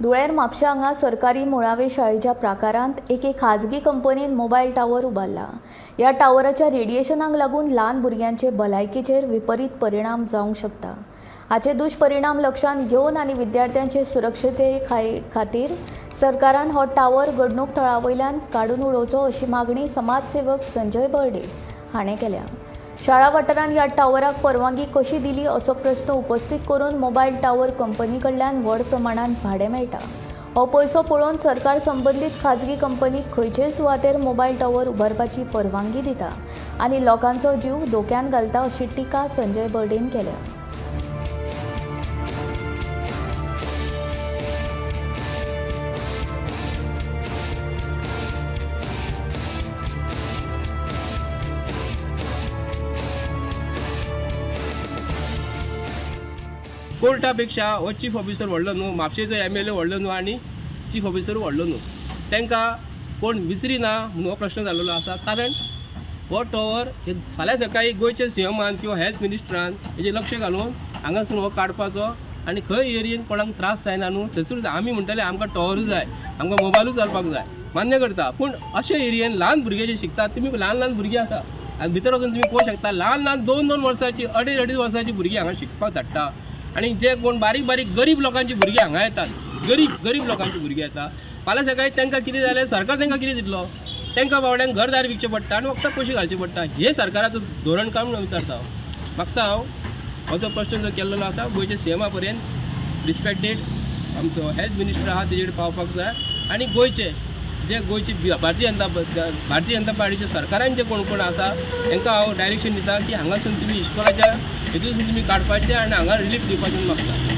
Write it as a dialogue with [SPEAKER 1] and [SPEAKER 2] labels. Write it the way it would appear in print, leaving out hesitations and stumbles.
[SPEAKER 1] धुळेर म्हापशा हांगा सरकारी मुळावे शाळेच्या प्राकारांत एके खाजगी कंपनीन मोबायल टावर उबारला। ह्या टावराच्या रेडिएशनाक लागून ल्हान भुरग्यांचे भलायकेचेर विपरीत परिणाम जावंक शकता। हाचे दुश्परिणाम लक्षांत घेवन आनी विद्यार्थ्यांचे सुरक्षिते खातीर सरकारान हो टावर घडणूक थळावयल्यान काडून उडोवचो अशी मागणी समाजसेवक संजय बर्डे हाणें केल्या। शाळा वाठारांत ह्या टावराक परवानगी कशी दिली असो प्रश्न उपस्थित करून मोबायल टावर कंपनी कडल्यान व्हड प्रमाणात भाडें मेळटा। हो पयसो पळोवन सरकार संबंधीत खाजगी कंपनीक खंयचेय सुवातेर मोबायल टावर उबारपाची परवानगी दिता आनी लोकांचो जीव धोक्यात घालता अशी टिका संजय बर्डेन केल्या।
[SPEAKER 2] कोर्टापेक्षा हो चीफ ऑफिसर व्हडलो न्हू, म्हापशेचो MLA व्हडलो न्हू आनी चीफ ऑफिसर व्हडलो न्हू। तांकां कोण विचरिना म्हणून हो प्रश्न जाल्लो आसा। कारण हो टॉवर फाल्यां सकाळी गोंयच्या CMान किंवा हेल्थ मिनिस्टरान हेजेर लक्ष घालून हांगासून हो काडपाचो आनी खंय एरियेन कोणाक त्रास जायना न्हू थंयसर आमी म्हणटाले आमकां टॉवरूच जाय, आमकां मोबायलूच चलपाक जाय, मान्य करता। पूण अशे एरियेन ल्हान भुरगे जे शिकतात तुमी ल्हान भुरगीं आसा आनी भितर वचून तुमी पळोवंक शकता ल्हान 2-2 वर्सांची 2.5 वर्सांची भुरगीं हांगा शिकपाक धाडटा। आनी जे कोण बारीक गरीब लोकांची भुरगीं हांगा येतात, गरीब लोकांची भुरगीं येतात, फाल्यां सकाळी तांकां कितें जालें सरकार तांकां कितें दितलो? तांकां बावड्यांक घरदार विकचें पडटा आनी वखदां पयशे घालचे पडटा। हे सरकाराचो धोरण काय म्हणून विचारता हांव। मागता हांव हो जो प्रश्न जो केल्लो आसा गोंयच्या CMा पर्यंत रिस्पेक्टेड आमचो हेल्थ मिनिस्टर आहा तेजेर पावपाक जाय आनी गोंयची भारतीय जनता पार्टीच्या सरकारान जे कोण आसा तांकां हांव डायरेक्शन दिता की हांगासून तुमी इस्कॉलाच्या हितून तुमी काडपाचें आनी हांगा रिलीफ दिवपाचें मागता।